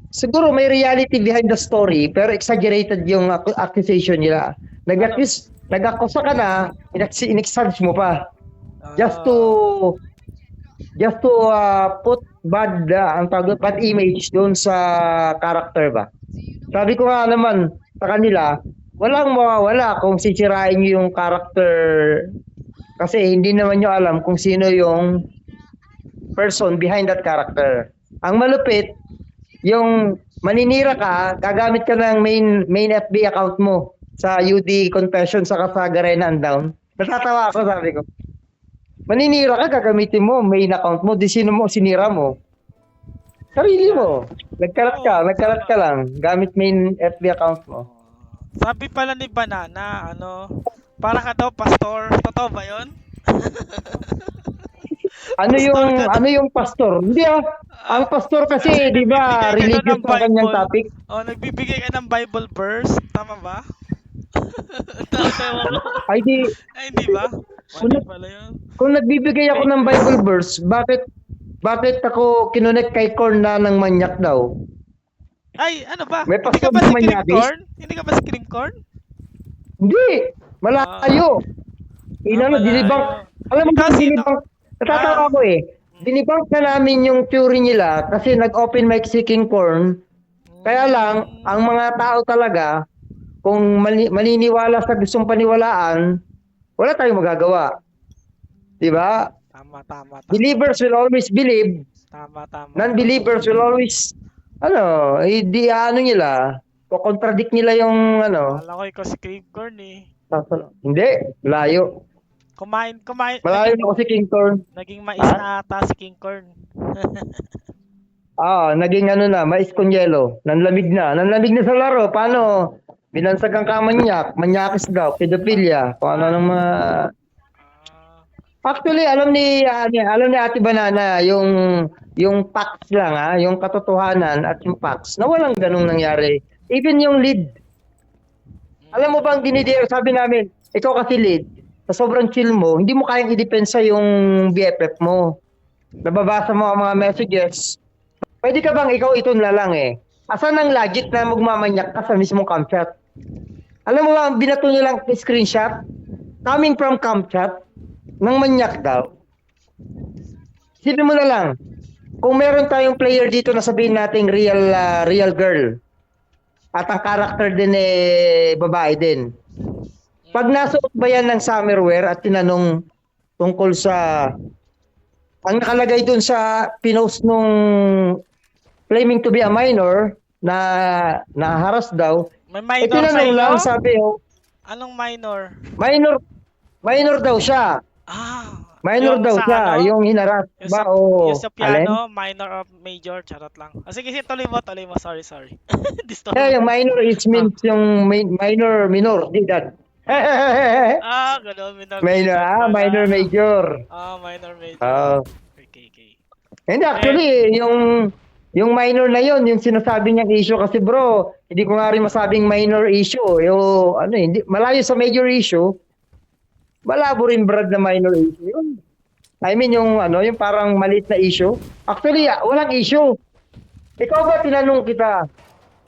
siguro may reality behind the story, pero exaggerated yung accusation nila. Nag-akusa ka na, in-expunge mo pa. Just to Ah, put bad image doon sa character ba. Sabi ko nga naman sa kanila, walang mawawala kung sisirain niyo yung character kasi hindi naman niyo alam kung sino yung person behind that character. Ang malupit, yung maninira ka, gagamit ka ng main FB account mo sa UD Confession sa Garena and Down. Natatawa ako, sabi ko. Maninira ka, gagamitin mo, main account mo, di sino mo, sinira mo. Sarili mo. Nagkalat ka lang, gamit main FB account mo. sabi pala ni Banana, para ka daw pastor. Totoo ba yun? Pastor ka daw. Ano yung pastor? Hindi ang pastor kasi, di ba, Nagbibigay ka daw religious ng ang kanyang Bible. topic. Nagbibigay ka ng Bible verse. Tama ba? Tama ba? Ay di, Ay, hindi ba? Mali pala yun. kung nagbibigay ako Fake ng news. Bible verse, bakit ako kinonect kay Korn na ng manyak daw? Ay, ano ba? May Hindi ka pastor ba na si Cream manyakis? Corn? Hindi ka ba si Cream Corn? Hindi, Ah, malayo. Dinibang, malayo. alam mo Ikaw ba, sino? natatawa Ah, ko dinibang na namin yung theory nila kasi nag-open mic si King Korn. Kaya lang, ang mga tao talaga, kung maniniwala sa gustong paniwalaan, wala tayong magagawa. Diba? tama, tama, tama. Believers will always believe, Tama, tama. non-believers will always, di nila, contradict nila yung, Akala ko ikaw si Cream Corn eh. hindi, layo. Kumain, Malayo na ako si King Korn. naging mais Ha? na ata si King Corn. Naging mais con yelo. Nanlamig na sa laro. Paano? Binansag ang kamanyak, manyakis daw, pedophilia, kung ano nang mga... Ah, Actually, alam ni Ate Banana, yung facts lang yung katotohanan at yung facts, na walang ganung nangyari. Even yung lead, alam mo bang dinidare, sabi namin, ikaw kasi lead, sa sobrang chill mo, hindi mo kayang i-depensa yung BFF mo. Nababasa mo ang mga messages, pwede ka bang ikaw itunla lang asan ang logic na magmamanyak ka sa mismong camchat? Alam mo ba, binato niyo lang screenshot, coming from camchat, ng manyak daw. Sipin mo na lang, kung meron tayong player dito na sabihin nating real girl, at ang character din babae din. Pag nasuot ba yan ng summerwear at tinanong tungkol sa ang nakalagay dun sa pinost nung claiming to be a minor na naharas daw, may minor sa tinanong iyo? lang, sabi Anong minor? minor daw siya. Ah, Minor yung daw sa siya, yung hinaras yung ba sa, o yung sa alin? piano, minor or major, charot lang. Sige, tuloy mo, sorry. Yeah, Disturbo. yung minor is Ah, means yung minor, di that. ganun, minor major Minor pala. major. Minor major. Okay. Hindi, Eh, actually, yung minor na yon, yung sinasabi niyang issue kasi bro, hindi ko nga rin masabing minor issue. Yung hindi malayo sa major issue. Malabo rin brad na minor issue yun. I mean yung parang maliit na issue. Actually, walang issue. Ikaw ba tinanong kita,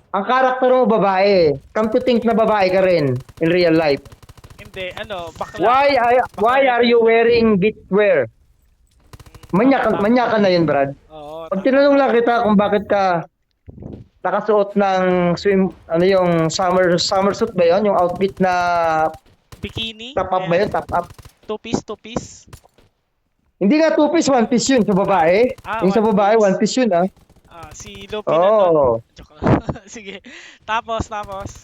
ang karakter mo babae, come to think na babae ka rin in real life. hindi, bakla. Why are you wearing beachwear? Manyakan na yun, Brad. Oo, Pag tama. tinanong lang kita kung bakit ka nakasuot ng yung summer suit ba yun? Yung outfit na Bikini? top up ba yun? Top up. Two piece? Hindi nga two-piece, one-piece yun sa babae. Yung sa One babae, piece. one-piece yun Si Lupi na nun. Oo. Joke lang. Sige. Tapos. Tapos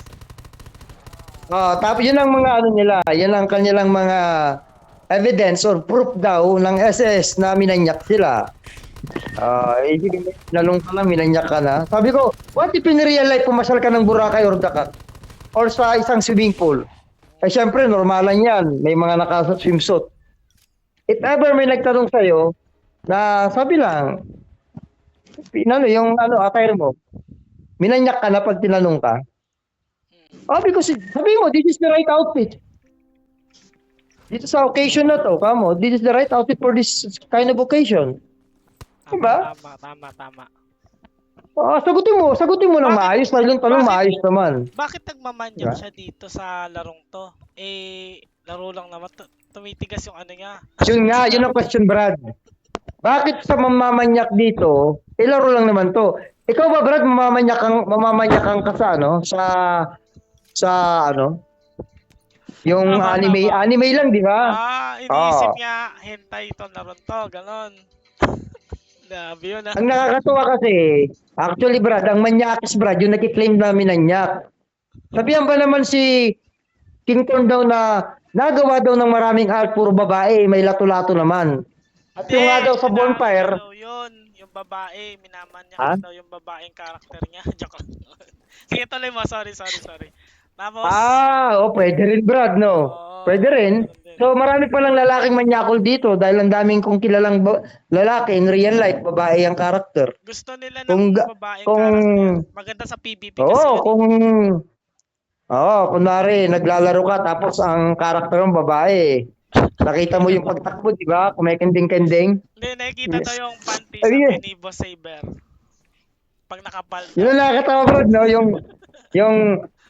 yun ang mga nila, yan ang kanilang mga evidence or proof daw ng SS na minanyak sila. Nalung ka lang, minanyak ka na. Sabi ko, what if in real life pumasal ka ng Boracay or Dakar? Or sa isang swimming pool? Syempre, normalan yan. May mga naka-swimsuit. If ever may nagtanong sa'yo, na sabi lang, yung attire mo, minanyak ka na pag tinanong ka. Because sabi mo, this is the right outfit. Dito sa occasion na to, kamo, this is the right outfit for this kind of occasion. Diba? Tama. Sagutin mo ng Bakit maayos, dahil yung tanong bakit maayos naman. bakit nagmamanyak Diba? siya dito sa larong to? Eh, laro lang naman. Tumitigas yung ano niya. Yun nga, yun ang question, Brad. Bakit sa mamamanyak dito, laro lang naman to. Ikaw ba, Brad, mamamanyakan ka sa ano, sa ano, yung Tama. anime lang, di ba? Iniisip Oo. niya, hentai to, laro to, ganon. Grabe yun ah. Ang nakakatuwa kasi, actually, Brad, ang manyakis, Brad, yung nakiklaim namin ng nyak. Sabihan ba naman si King Kong daw na nagawa daw ng maraming art, puro babae, may lato-lato naman. At Hindi, yung nga daw sa inamin niya bonfire, daw yun. Yung babae, minamanyak ha? niya daw yung babaeng karakter niya. Joke lang. Sige, tuloy mo. Sorry. Tapos, Pwede rin, Brad, no? Pwede rin. ganun din. So, marami palang lalaking manyakol dito dahil ang daming kong kilalang lalaki in real life, babae ang karakter. Gusto nila Kung, ng ga- babaeng kung, karakter. Maganda sa PvP kasi oo, yun eh. kunwari, naglalaro ka tapos ang karakter mo babae. Nakita mo yung pagtakbo, di ba? Kumekending-kending. Hindi, nakikita daw yung panty Sabi niya, sabi ni Boss Saber. Pag nakapal yun daw. ang nakakatawa, Brad, no? Yung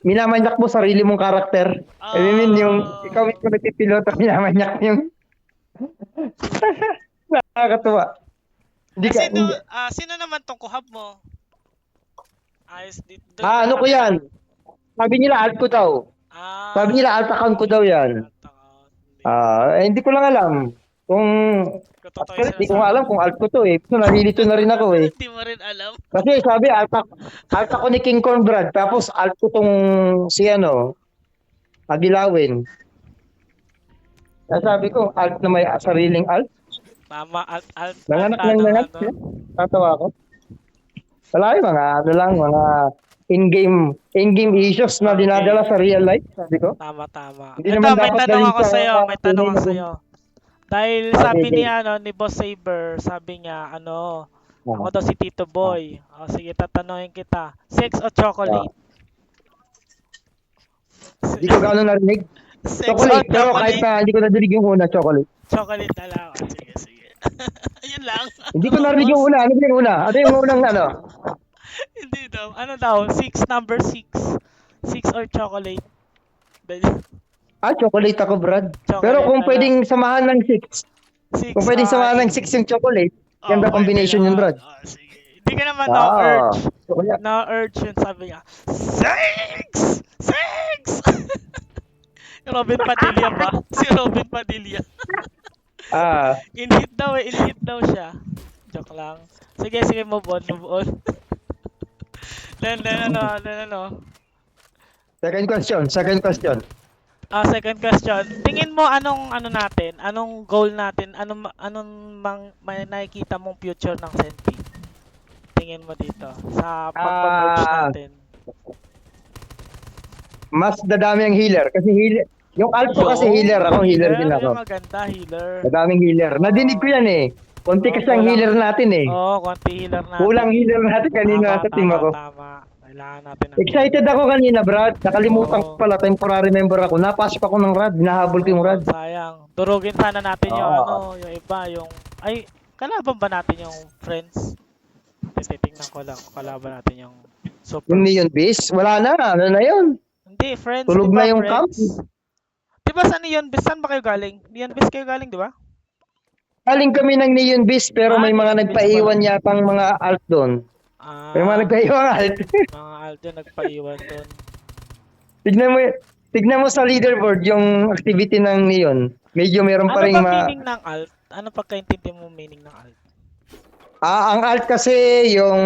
minamanyak mo sarili mong karakter. I mean, yung ikaw Oh. mismo nagpipiloto, minamanyak mo yung nakakatuwa. Hindi. Sino naman tong kuhab mo? Ayos dito. Ano ko yan? Sabi nila alt ko daw. Sabi nila alt account ko daw yan. Hindi ko lang alam. Kung Totoo yung actually, hindi ko nga sinasabi. alam kung alt ko to eh. So, nalilito na rin ako eh. Hindi mo rin alam. Kasi sabi alt ako ni King Kong, Brad. Tapos alt ko tong si ano, Agilawin. Kaya sabi ko, alt na may sariling alt. Tama, alt Nanganak ata lang ng nanganak. ano. Tatawa ako. Wala yung mga in-game issues na Okay. dinadala sa real life, sabi ko. Tama. Hindi Ito, naman may dapat tanong galing ako sa sa'yo. May tanong tunay ako na sa'yo. Dahil Ah, sabi sige. ni Boss Saber, sabi niya, ako daw si Tito Boy. O sige, tatanungin kita. Sex o chocolate? Hindi ko gano'ng narinig. Sex Chocolate, or pero kahit chocolate? na hindi ko narinig yung una, chocolate. Chocolate na lang. O, sige. Ayun lang. Hindi ko narinig yung una. Ano ba yung una? Ano yung unang ano? Hindi daw. Ano daw? Number 6. 6 or chocolate? Chocolate ako, Brad. Chocolate Pero kung na pwedeng samahan ng 6, 6. kung pwedeng samahan ng 6 yung chocolate, ganda combination yun, Brad. Sige. Hindi ka naman na-urge. Kaya, Na-urge yun, sabi niya. 6! 6! Robin Padilla ba? Si Robin Padilla. In-hit daw siya. Joke lang. Sige, move on. Then ano. second question. Second question. Tingin mo anong goal natin, may nakikita mong future ng Senti? Tingin mo dito sa pagpa-merge natin. Mas dadami ang healer. Kasi healer, yung alt ko kasi healer. Ako healer din ako. Maganda, healer. Madaming healer. Nadinig ko yan eh. Konti kasi ang healer natin eh. Konti healer natin. Kulang healer natin kanina sa team ako. Tama. Kailangan natin Excited ako kanina, Brad. Nakalimutan ko pala, temporary member ako. Napasok ako ng rad. Hinahabol ko yung rad. Sayang. Durugin sana natin yung yung iba, kalaban ba natin yung friends? Titingnan ko lang kung kalaban natin yung super. Yung Neon Beast, wala na. Ano na yun? Hindi, friends. Tulog diba, na yung friends? camp. Diba sa Neon Beast? Saan ba kayo galing? Neon Beast kayo galing, diba? Galing kami ng Neon Beast, pero may mga Neon Beast nagpaiwan pala. yatang mga alt doon. May mga nagpaiwan alt. Mga alt yung nagpaiwan doon. Tignan mo sa leaderboard yung activity ng Neon. Medyo meron pa rin Ano ba meaning ng alt? Ano pagkaintindi mo meaning ng alt? ang alt kasi yung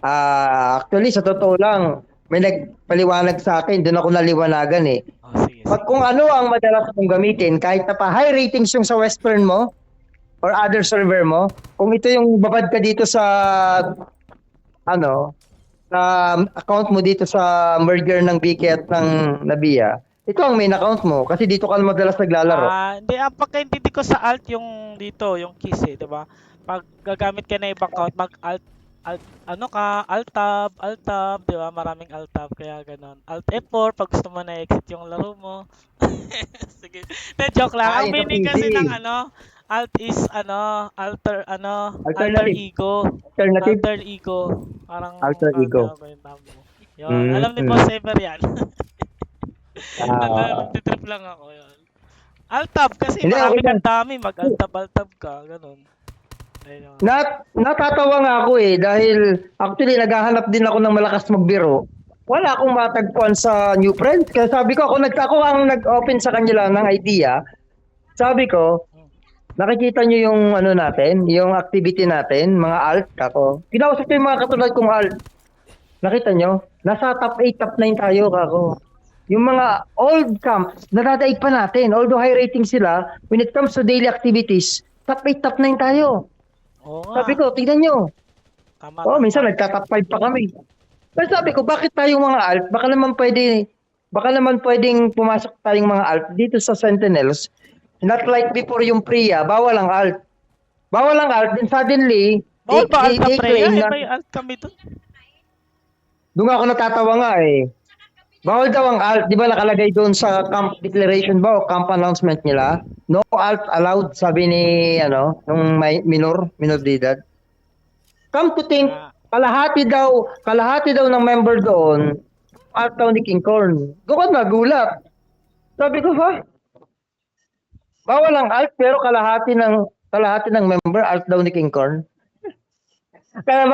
actually sa totoo lang may nagpaliwanag sa akin, doon ako naliwanagan eh. Sige. Kung ano ang madalas mong gamitin, kahit na pa high ratings yung sa Western mo or other server mo, kung ito yung babad ka dito sa sa account mo dito sa merger ng BK at ng Nabia, ito ang main account mo kasi dito ka madalas naglalaro. Hindi, ang pagkaintindi ko sa alt yung dito, yung keys eh, 'di ba? Pag gagamit ka na ibang account, mag-alt alt tab, 'di ba? Maraming alt tab kaya ganoon. Alt F4 pag gusto mo na exit yung laro mo. Sige. De joke lang. Ang ito meaning kasi easy. ng Alt is alter alter Alternative. ego. Alternative. Alter ego. Parang Alter ego. ano ba yung tama mo? Yun, alam ni Mm. Boss Ever yan. Ah, Nagtitrip lang ako yun. Alt-tab kasi hindi, okay marami lang. kang dami, mag-alt-tab ka, ganun. Ayun. Natatawa nga ako eh dahil actually naghahanap din ako ng malakas magbiro. Wala akong matagpuan sa new friend. Kaya sabi ko ako ang nag-open sa kanila ng idea. Sabi ko, Hmm. nakikita niyo yung ano natin, yung activity natin, mga alt ako. Kinausap ko yung mga katulad kong alt. Nakita nyo? Nasa top 8, top 9 tayo kako. Yung mga old camps, nadadaig pa natin. Although high rating sila, when it comes to daily activities, top 8, top 9 tayo. Oo nga. Sabi ko, tignan nyo. Tama, Oh, tama. minsan nagka-top 5 pa kami. Pero sabi ko, bakit tayong mga alt? Baka naman pwedeng pumasok tayong mga alt dito sa Sentinels. Not like before yung Priya, bawal ang alt. Bawal ang alt, then suddenly, Bawal ba alt ang they Freya? claim Eh, na, may alt kami dun. doon ako natatawa nga eh. Bawal daw ang alt, di ba nakalagay doon sa camp declaration ba o camp announcement nila? No alt allowed, sabi ni, nung may minor de edad. Come to think, Ah, kalahati daw ng member doon, alt daw ni King Corn. Doon ko nagulat. Sabi ko, ha? Bawal ang alt, pero kalahati ng member, alt daw ni King Corn. Kaya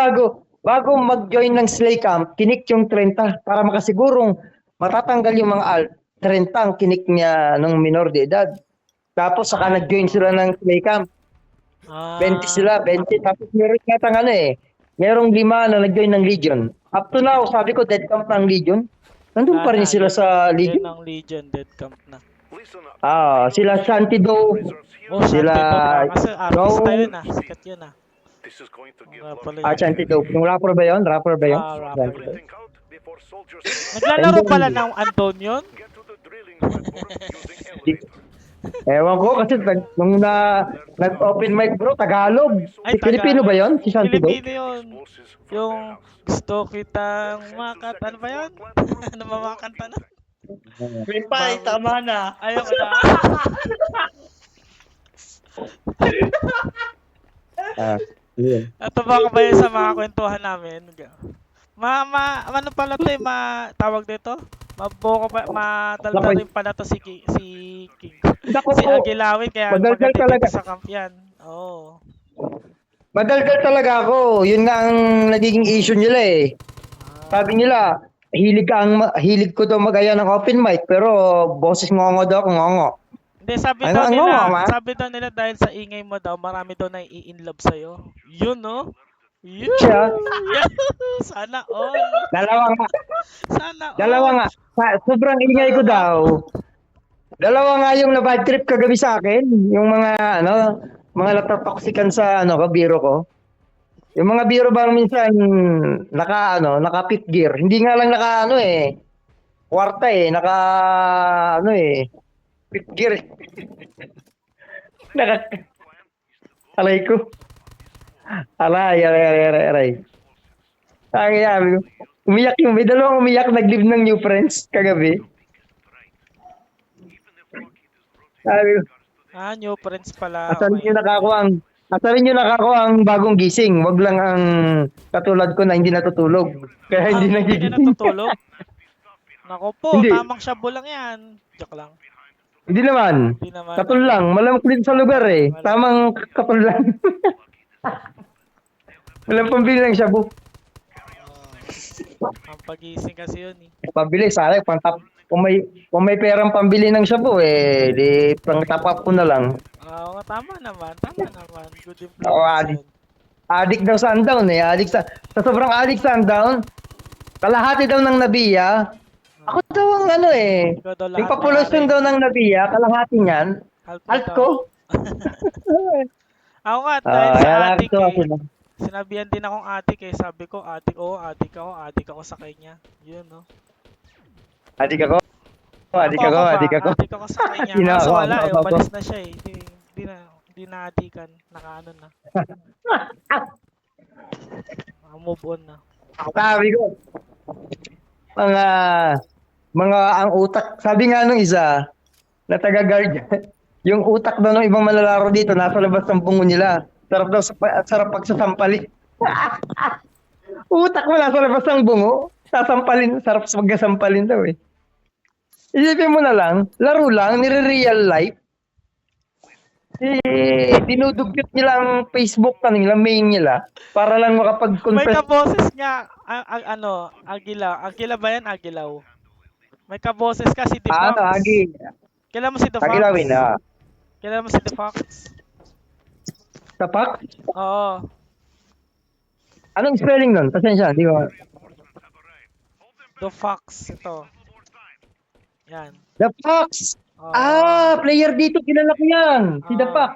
bago mag-join ng Slay Camp, kinik yung 30 para makasigurong matatanggal yung mga alt. 30 ang kinik niya nung minor de edad. Tapos saka nag-join sila ng Slay Camp. 20 sila, 20. Tapos meron yata merong 5 na nag-join ng Legion. Up to now, sabi ko, dead camp ng Legion. Nandun pa rin sila sa yun Legion. ang Legion dead camp na. Sila Santido, Oh, sila Shanty kasi artista Joe, yun sikat yun Nga pala yun. Santido. Yung rapper ba yun? Rapper ba yun? Rapper yun. Naglalaro pala ng Anton yun? Ewan ko kasi nung nag-open mic bro, Tagalog. Ay, Filipino ba yun? Si Santido? Filipino yun. Yung gusto kitang ano ba yun? Ano ba mga kanta na? Pay, tama na. Ayoko na. Ito ba ba yun sa mga kwentuhan namin? Ano pala to tawag dito? Madaldal rin pala to si King. Naku Si po, Agilawin, kaya madaldal maganda talaga. dito sa camp yan. Oo. Madaldal talaga ako. Yun nga ang nagiging issue nila eh. Sabi nila, hilig ko daw mag-aya ng open mic pero boses ngongo daw ako ngongo. Hindi, sabi Ano, daw ano, nila, ma? sabi daw nila dahil sa ingay mo daw, marami daw na i-inlove sa'yo. Yun, no? Yun! Siya? Sana all! Dalawa nga. Sana all! Dalawa nga. Sobrang ingay ko daw. Dalawa nga yung na-bad trip kagabi sa akin. Yung mga natatoksikan sa biro ko. Yung mga biro bang minsan naka fifth gear. Hindi nga lang kwarta naka fifth gear. Alay ko. Aray. Sabi ko. May dalawang umiyak nag-live ng new friends kagabi. Sabi ko, New friends pala. asarin nyo nakakuha ang bagong gising. Wag lang ang katulad ko na hindi natutulog. Kaya hindi Hindi ka nagigising. natutulog? Nako po, Hindi. tamang shabu lang yan. Joke lang. Hindi naman. Hindi naman. Katul lang. Malamok din sa lugar eh. Tamang katul lang. Walang pambili ng shabu. Ang pagising kasi yun eh. Pambili, sayang. Kung may perang pambili ng shabu di pang top up ko na lang. Oo, tama naman. Good Oo, influence yun. Addict daw sundown eh. Sa sobrang addict sundown, kalahati daw ng nabiya. Ako daw ang Ikaw daw lahat yung population may-ari. daw ng nabiya, kalahati niyan. Alt daw. ko. Ako nga, dahil sa adik ako. sinabihan din akong adik sabi ko, adik ako sa kanya. Yun, no? Adik ako. Adik ako. sa kanya. Hindi na Kaso ako, wala ako. umalis na siya eh. Hindi na adikan. Nakaano na. Move on na. Sabi ko, mga ang utak. Sabi nga nung isa, na taga-guard, Yung utak daw ng ibang malalaro dito, nasa labas ng bungo nila. Sarap daw, sarap pagsasampalin. Utak mo nasa labas ng bungo, sasampalin, sarap pagsasampalin daw eh. Isipin mo na lang, laro lang, nire-real life. Dinudugyot nila ang Facebook nila, main nila, para lang May makapag-confess. kaboses nga, ano, Agilaw. Agila ba yan? Agilaw. May kaboses ka si The Fox. Agi, Kailan mo si The Fox? agilawin Kailan mo si The Fox? Tapak? Oo. Anong spelling nun? Pasensya, di ko. The Fox. Ito. Yan. The Fox! Oo. Player dito, kilala ko yan. Si The Ah. Fox.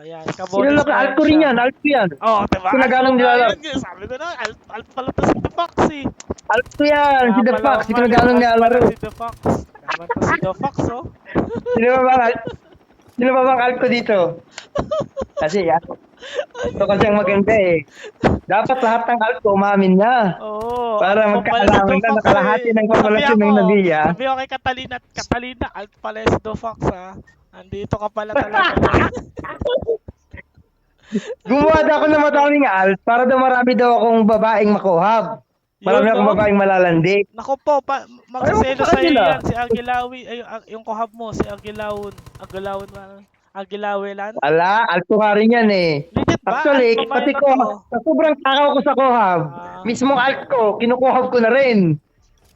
Yan. Kaboses Kilala ko, na alto rin yan, alto yan. Oo, diba? Kinaganong nilalaro. Sabi ko na, alt pala to si The Fox eh. Alto yan, si The Fox. Si kinaganong nilalaro. Si The Fox. Naman to si The Fox, oh. Sino ba bang alto dito? Kasi yan. Ito kasi ang maganda eh. Dapat lahat ng alto umamin na. Oo. Para alt pa pala si magkaalaman The na Fox, nakalahati eh. ng populasyon ng Nabiya. Sabi ko kay Catalina, alt pala si The Fox, ha. Andito ka pala talaga. Gumawa daw ako ng madaming alt para daw marami daw akong babaeng makuhab. Marami Yun, akong no? babaeng malalandi. Nako po, magsaselo Ayaw ko sa iyo kanila. yan, si Agilawi, ay, yung kohab mo, si Agilawelan. Alto nga rin yan eh. Legit ba? Actually, Alt pa ba pati yun? ko, Oo. sa sobrang takaw ko sa kuhab, mismong alt ko, kinukuhab ko na rin.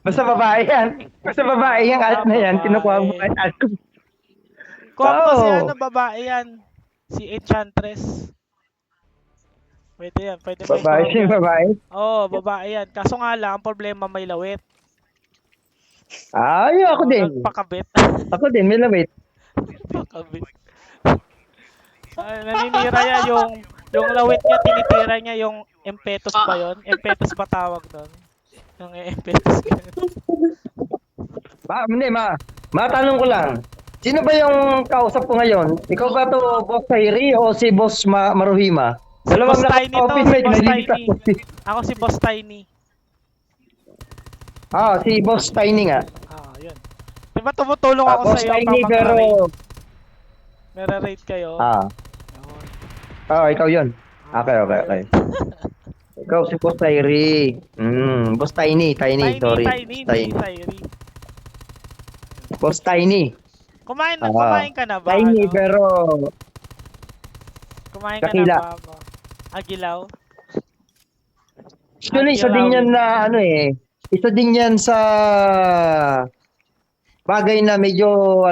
Basta babae yan. Basta babae yung alt na yan, kinukuhab ko kahit alt ko. Kohab mo si Oo. ano, babae yan. Si Enchantress. Pwede yan, pwede pa Babae i-kohab siya, yan. babae. Oo, babae yan. Kaso nga lang, ang problema may lawit. Ako din. Nagpakabit. Ako din, may lamit. Pakabit. Naninira yan yung lawit niya, tinitira niya yung impetus ba yun? Impetus ba tawag doon? Yung impetus niya. Hindi, matanong ko lang. Sino ba yung kausap ko ngayon? Ikaw ba to, Boss Kairi o si Boss Maruhima? Dalawang Boss Tiny to, naka-office si mate, Boss nalilita. Tiny. Ako si Boss Tiny. Si Boss Tiny nga. Yun. Diba tumutulong ako Boss sa iyo Tiny pag pero... nare-rate kayo? Yun. Ikaw yun. Okay. Ikaw si Boss Kairi. Boss Tiny, sorry. Tiny, Tiny. Tiny. Boss Tiny. Kumain ka na ba? Tiny Ano? pero... Kumain ka Dakila. na ba? Agilaw? Actually, isa din yan na isa din yan sa bagay na medyo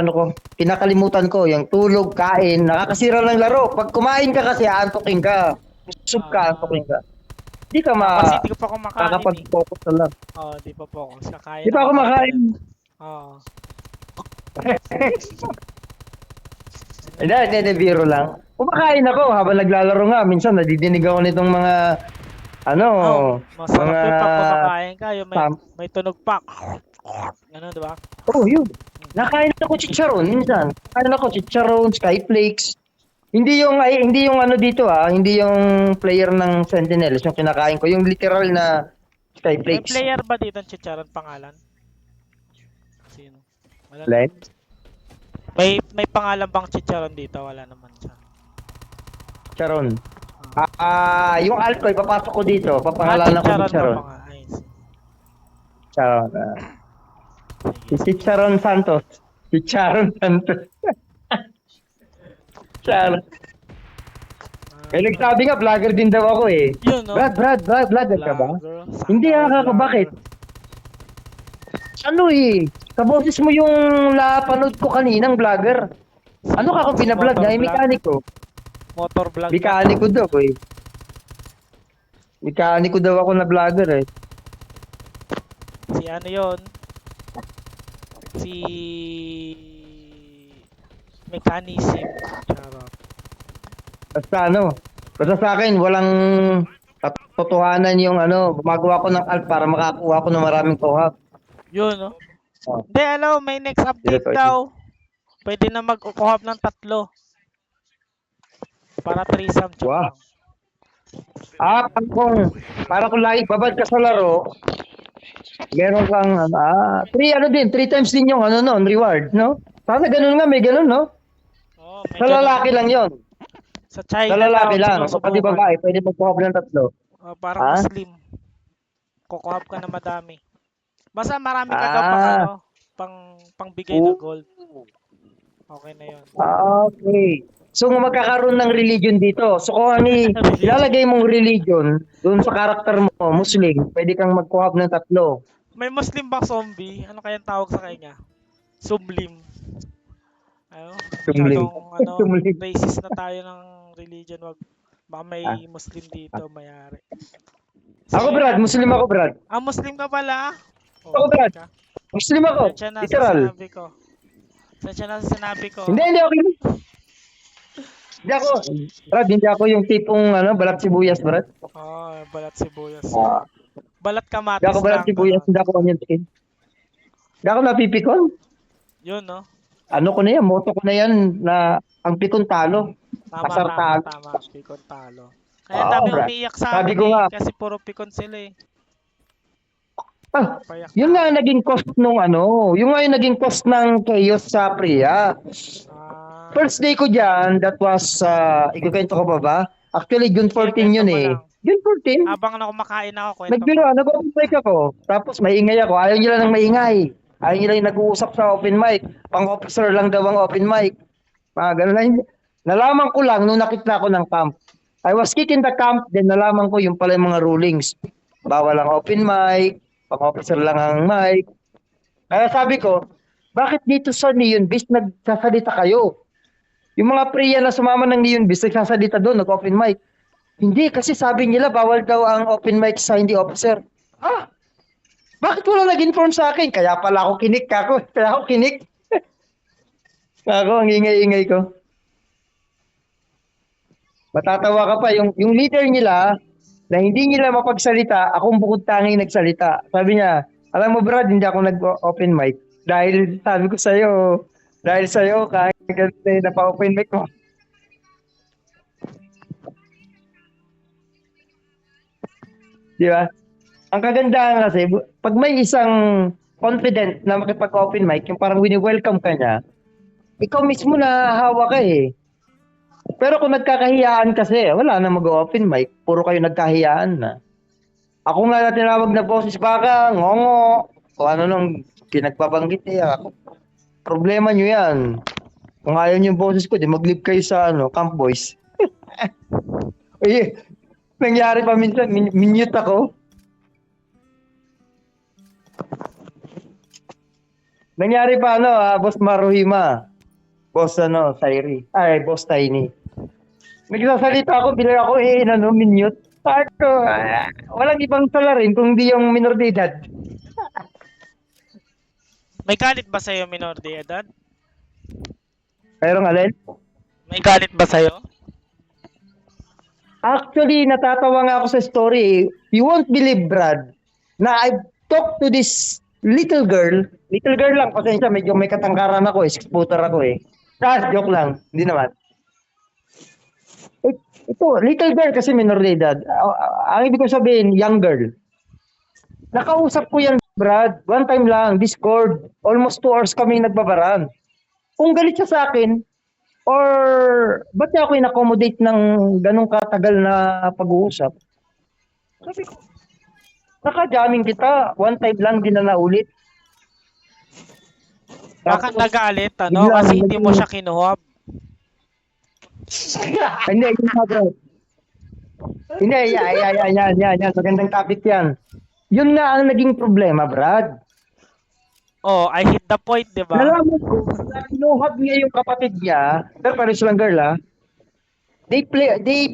kinakalimutan ko, yung tulog, kain, nakakasira ng laro. Pag kumain ka kasi, aantokin ka. Busog ka, antokin ka. Di ka Kasi di ko pa kumakain eh. makakapag-focus sa laro. Di pa po ako. Kakain Di pa ako makain. Hindi, biro lang. Kumakain ako habang naglalaro nga. Minsan, nadidinig ako nitong mga Masarap mga... yun pag kumakain ka. Yung may tunog pa. Ano, di ba? Yun. Nakain ako chicharon minsan. Nakain ako chicharon, skyflakes. Hindi yung dito hindi yung player ng Sentinels yung kinakain ko, yung literal na May skyflakes. player ba dito ng Chicharon pangalan? Sino? Wala Like? May pangalan bang Chicharon dito? Wala naman siya. Chicharon. Yung alt ko ipapasok ko dito, papangalanan ko Chicharon. Ay, see. Chicharon. Si Chicharon Santos. Chicharon Santos. Chicharon. May nagsabi nga, vlogger din daw ako eh. Yun, no? Brad, vlogger ka ba? Vlogger. Hindi bakit? Sa boses mo yung napanood ko kaninang vlogger. Ano ka kung binablog niya? Mekaniko. Motor vlog. Mekaniko daw eh. Mekaniko daw ako na vlogger eh. Si ano yun? Si... Mechanism. Charot. Basta sa akin, walang katotohanan yung gumagawa ko ng alt para makakuha ko ng maraming kuhab. Yun, no? Oh. Hindi, may next update Dito, daw. Pwede na mag-kuhab ng 3. Para threesome chat Wow. lang. Para kung lagi babad ka sa laro, meron kang 3 times din yung reward, no? Sana ganun nga, may ganun, no? Oo, may Sa lalaki lang yon. Sa China Sa lalaki daw, lang. O pati sinusubukan. babae, pwede magkuhab ng 3. Parang Ha? Muslim. Kukuhab ka na madami. Basta marami ka daw Ah. pangbigay na gold. Okay na yun. Okay. So, magkakaroon ng religion dito. So, kung ano ilalagay mong religion doon sa karakter mo, Muslim, pwede kang magkuhab ng 3. May Muslim bang zombie? Ano kayang tawag sa kanya? Sublim. Ano? Sumling. Masyadong Sumling. racist na tayo ng religion. Baka Ah. may Muslim dito, mayari. Ako, Brad. Muslim ako, Brad. Muslim ka pala? Ako, Brad. ka. Muslim ako. Sensya na sa Literal. sinabi ko. Sensya na sa sinabi ko. Hindi, okay. Hindi ako, Brad, hindi ako yung tipong balat sibuyas, Brad. Balat sibuyas. Ah. Balat kamatis Hindi ako balat lang. sibuyas, hindi ako onion skin. Hindi ako napipikon. Yun, no? Ano ko na yan, moto ko na yan na ang pikon talo. Tama, Pasar tama, talo. tama. Pikon talo. Kaya Oo, dami Brad. umiiyak sa Sabi amin ko nga. kasi puro pikon sila eh. Ah, Payak yun na. nga ang naging cost nung yung nga yung naging cost ng chaos sa Priya. Ah, First day ko dyan, that was, ikukwento ko pa ba? Actually, June 14 yun kwento mo eh. lang. June 14? habang kumakain ako, kwento Nagbiro, mo. nag-open mic ako. Tapos maingay ako. Ayaw nila ng maingay. Ayaw nila yung nag-uusap sa open mic. Pang-officer lang daw ang open mic. Ganun lang. Nalaman ko lang nung nakita ko ng camp. I was kicked in the camp, then nalaman ko yung pala yung mga rulings. Bawal ang open mic, pang-officer lang ang mic. Kaya sabi ko, bakit dito sa Neon Beast nagsasalita kayo? Yung mga priya na sumama ng Neon Beast, nagsasalita doon, nag-open mic. Hindi, kasi sabi nila, bawal daw ang open mic sa hindi officer. Bakit wala nag-inform sa akin? Kaya pala ako kinik ako. Kaya ako kinik. Ako, ang ingay-ingay ko. Matatawa ka pa, yung leader nila, na hindi nila mapagsalita, akong bukod tanging nagsalita. Sabi niya, alam mo Brad, hindi ako nag-open mic. Dahil sabi ko sa'yo, kahit ganito na pa-open mic ko. Di ba? Ang kagandahan kasi, pag may isang confident na makipag-open mic, yung parang wini-welcome ka niya, ikaw mismo na hawa ka eh. Pero kung nagkakahiyaan kasi, wala na mag-open mic. Puro kayo nagkahiyaan na. Ako nga na tinawag na boses baka, ngongo. O ano nung pinagbabanggit niya. Problema nyo yan. Kung ayaw nyo yung boses ko, di mag-live kayo sa Camp Boys. Nangyari pa minsan, minute ako. Nangyari pa Boss Maruhima. Boss Sairi. Ay, Boss Tiny. Nagsasalita ako, bilang ako minute. Ako, walang ibang salarin kung di yung minor de edad. May galit ba sa'yo, minor de edad? Mayroong alin? May galit ba sa'yo? Actually, natatawa nga ako sa story. You won't believe, Brad, na I've talked to this little girl lang, pasensya, medyo may katangkaran ako 6-footer ako eh. Joke lang, hindi naman. Ito, little girl kasi minor de edad. Ang ibig ko sabihin, young girl. Nakausap ko yan, Brad. One time lang, Discord. Almost 2 hours kami nagbabaran. Kung galit siya sa akin, or ba't niya ako in-accommodate ng ganong katagal na pag-uusap? Sabi ko, naka-jamming kita. One time lang, din na naulit. Baka Tapos, nagalit, biglang kasi hindi mo naging- siya kinuhab. Hindi, yun nga, bro. Hindi, yan. Magandang topic yan. Yun nga ang naging problema, Brad. Oh, I hit the point, di ba? Nalaman ko, kinuhab niya yung kapatid niya, pero pares lang girl They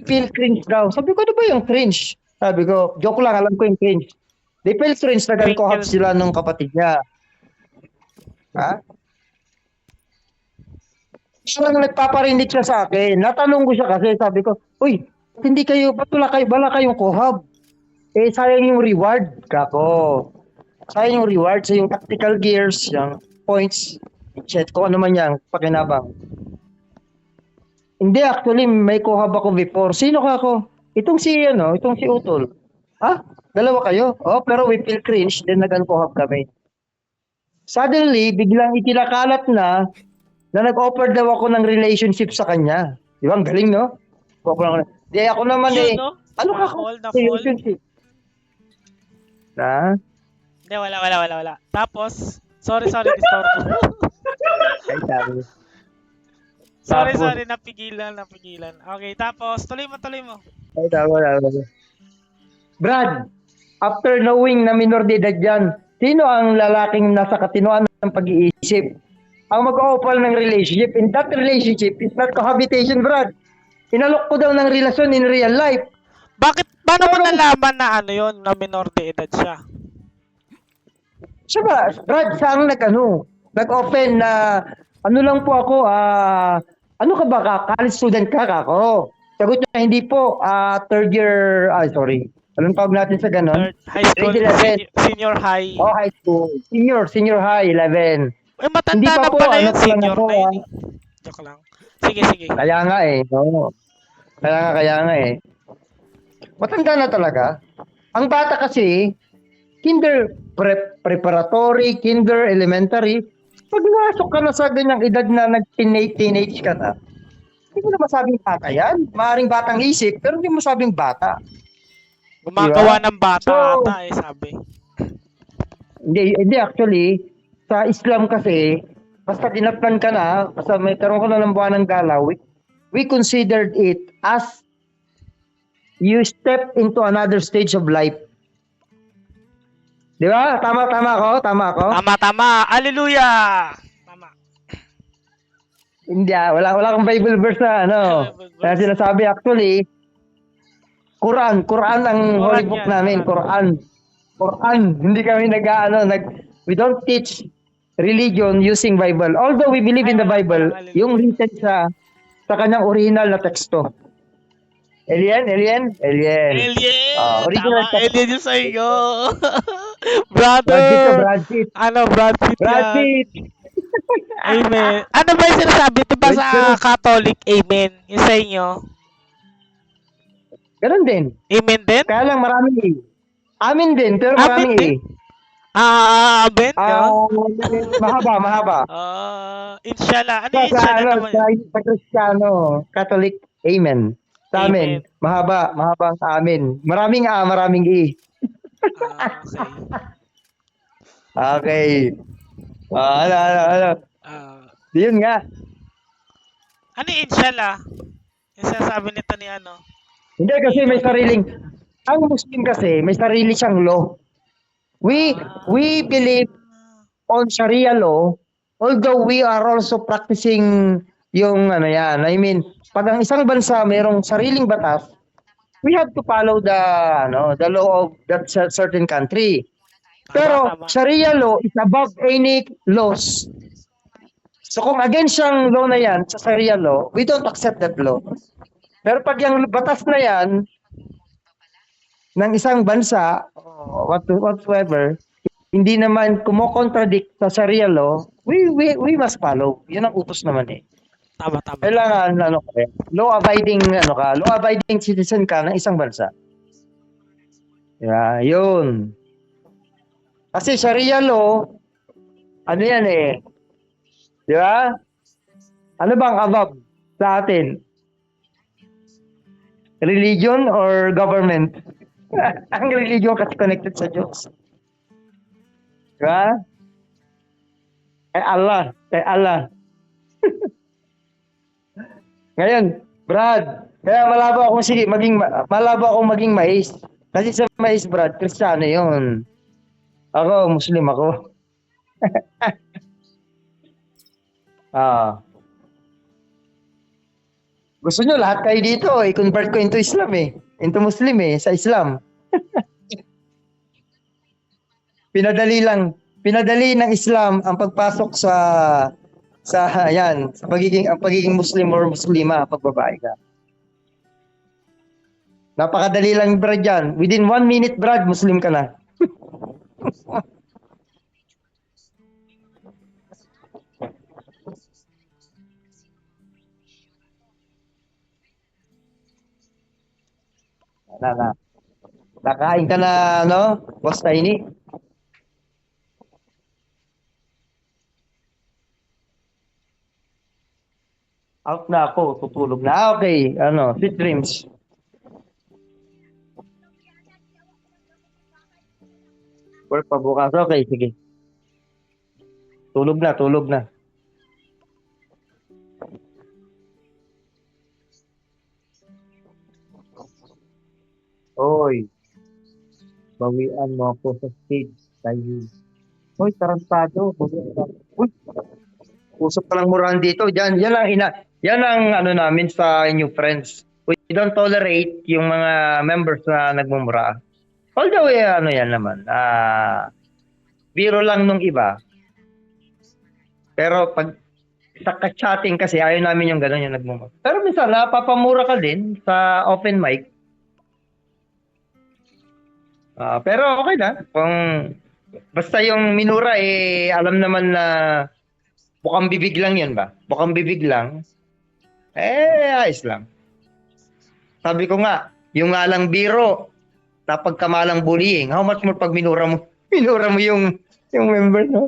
feel cringe daw. Sabi ko, ano ba yung cringe? Sabi ko, joke lang, alam ko yung cringe. They feel cringe na kuhab sila nung kapatid niya. Ha? Parang nagpaparinig siya sa akin. Natanong ko siya kasi, sabi ko, uy, ba't wala kayong kuhab? Sayang yung reward. Kako. Sayang yung reward sa yung tactical gears, yung points, chat ko, ano man yan, pakinabang. Hindi, actually, may kuhab ako before. Sino ka ako? Itong si Utol. Dalawa kayo? Pero we feel cringe, then nag-kuhab kami. Suddenly, biglang itinakalat na na nag-offer daw ako ng relationship sa kanya. Di ba? Ang galing, no? Di ako naman Yun, eh. no? Ano ka Na-fall. relationship? Na? Hindi, wala. Tapos, sorry, disturbo. Ay, sabi. sorry, Tapos, napigilan. Okay, tapos, tuloy mo. ay, tama. Brad, after knowing na minor de edad yan, sino ang lalaking nasa katinoan ng pag-iisip? Ang mag-oopal ng relationship, in that relationship, is not cohabitation, Brad. Inalok ko daw ng relasyon in real life. Paano mo Pero- nalaman na ano yun, na minor de edad siya? Siya ba, Brad, saan nag-open na, ano lang po ako, ano ka ba, college student ka ako? Sagot niya, hindi po, third year, sorry. Anong tawag natin sa ganon? Third, high school, Grade 11. senior high. Oh, high school. Senior high, 11. Eh, matanda Hindi pa na po, pala ano yun, pa lang senior ako, na yun eh. Joke lang. Sige. Kaya nga eh. No? Kaya nga eh. Matanda na talaga. Ang bata kasi, preparatory, kinder, elementary, pag nasok ka na sa ganyang edad na nag-teenage ka na, hindi mo na masabing bata yan. Maaring batang isip, pero hindi mo masabing bata. Gumagawa ng bata So- ata eh, sabi. Hindi actually, sa Islam kasi, basta dinapnan ka na, basta may karoon ka na ng buwan ng galaw, we considered it as you step into another stage of life. Di ba? Tama ako? Tama. Hallelujah! Tama. Hindi wala kang Bible verse na Bible verse. Kaya sinasabi actually, Quran ang holy book yan, namin, Quran. Hindi kami we don't teach religion using Bible. Although we believe in the Bible, walang yung written sa kanyang original na teksto. Alien. Alien! Original Tama, text. alien yung sa'yo. Brad Pitt ka, Brother! Brad Pitt. Ano, Brad Pitt Brad yan? Pitt. Amen. Ano ba yung sinasabi? Ito ba sa Catholic? Amen. Yung sa inyo? Ganun din. Amen din? Kaya lang maraming A. Amin din, pero maraming Amin din? A. Amen ka? Mahaba. Inshallah. Ano Sa, yung inshallah naman yun? sa Kristiyano, Catholic, amen. Sa amin, Amen. mahaba ang sa amin. Maraming A, maraming E. Okay. Okay. Ano. Yun nga. Ano yung inshallah? Yung sinasabi nito ni ano? Hindi kasi may ang Muslim kasi may sarili siyang law. We believe on Sharia law, although we are also practicing yung yan. I mean, pag ang isang bansa mayroong sariling batas, we have to follow the law of that certain country. Pero Tama. Sharia law is above any laws. So kung against yung law na yan sa Sharia law, we don't accept that law. Pero pag yung batas na yan ng isang bansa, whatsoever, hindi naman kumo-contradict sa Sharia law, we must follow. Yun ang utos naman eh. Tama. Kailangan law-abiding citizen ka ng isang bansa. Yeah, yun. Kasi Sharia law, ano yan eh. Di ba? Ano bang above sa atin? Religion or government? Ang religion kasi connected sa Diyos. Di ba? Kay Allah. Ngayon, Brad, kaya malabo akong maging mais. Kasi sa mais, Brad, Kristiyano yun. Ako, Muslim ako. Gusto nyo lahat kayo dito, i-convert ko into Islam eh. Into Muslim sa Islam. Pinadali ng Islam ang pagpasok sa pagiging Muslim or Muslima pag babae ka. Napakadali lang, Brad, yan. Within 1 minute, Brad, Muslim ka na. Nakain ka na, Boss Tiny? Out na ako, tutulog na. Okay, ano, sweet dreams. Work pa bukas. Okay, sige. Tulog na, tulog na. Oy, bawian mo ako sa stage. Tayo. Hoy, tarantado. Bawian ka. Uy, usap ka lang murahan dito. Yan ang ano namin sa new friends. We don't tolerate yung mga members na nagmumura. Although, ano yan naman, biro lang nung iba. Pero pag sa chatting kasi, ayaw namin yung gano'n yung nagmumura. Pero minsan, napapamura ka din sa open mic. Pero okay na. Kung basta yung minura, alam naman na bukang bibig lang yan ba? Bukang bibig lang. Ayos lang. Sabi ko nga, yung nga lang biro, napagkamalang bullying. How much more pag minura mo? Minura mo yung member, no?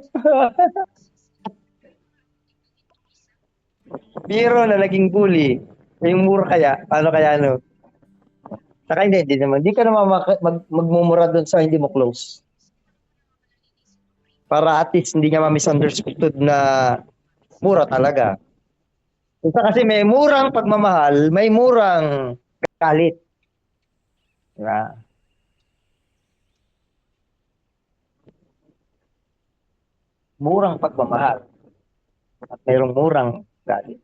Biro na naging bully. Yung mura kaya, paano kaya, no? Saka hindi naman. Hindi ka naman magmumura doon sa hindi mo close. Para at least hindi niya ma-misunderstood na mura talaga. Isa kasi may murang pagmamahal, may murang galit. Diba? Murang pagmamahal. At mayroong murang galit.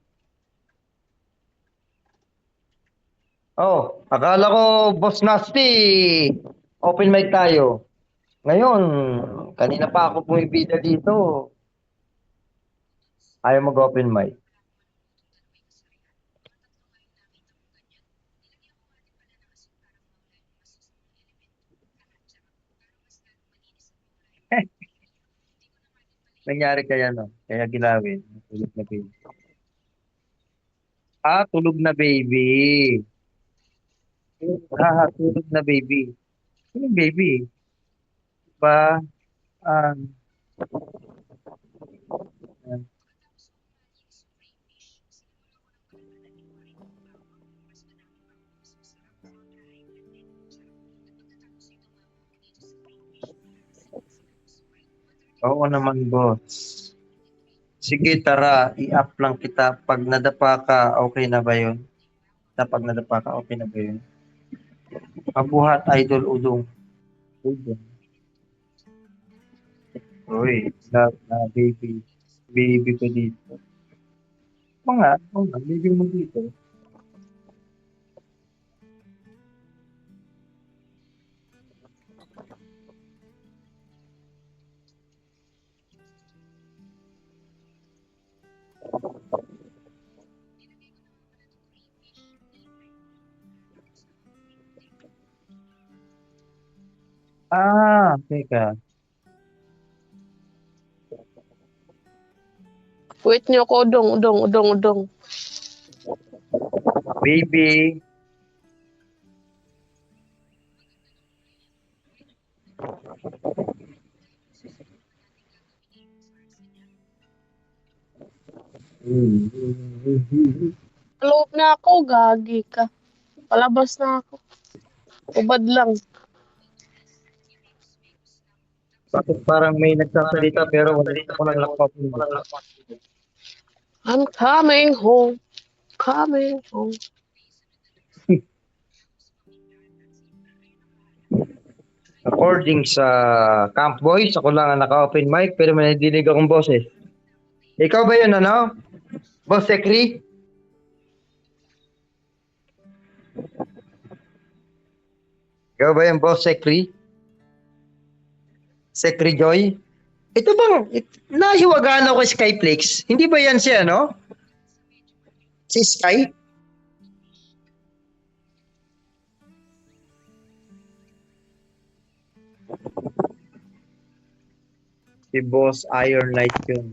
Oh, akala ko, Boss Nasty, open mic tayo. Ngayon, kanina pa ako pumipila dito. Ayaw mag-open mic. Nangyari kaya, no? Kaya ginawin. Tulog na baby. Tulog na baby. Tulog na baby. Ano yung baby? Ba? Ah, oo naman, boss. Sige, tara, i-up lang kita. Pag nadapa ka, okay na ba yun? Pag nadapa ka, okay na ba yun? Kabuhat, Idol Udong. Udong. Uy, baby. Baby ko dito. Oo nga, baby mo dito. Teka. Wait niyo ako, udong. Baby. Loob na ako, gagi ka. Palabas na ako. Ubad lang. Bakit parang may nagsasalita pero wala ko lang laptop mo. I'm coming home. Coming home. According sa Camp Boys, ako lang ang naka-open mic pero may nadidinig akong boses. Ikaw ba yun, ano? Boss Sekri? Ikaw ba yung Boss Sekri? Sekri Joy? Ito bang, nahiwagaan ako kay Skyflix. Hindi ba yan siya, no? Si Sky? Si Boss Iron Knight yun.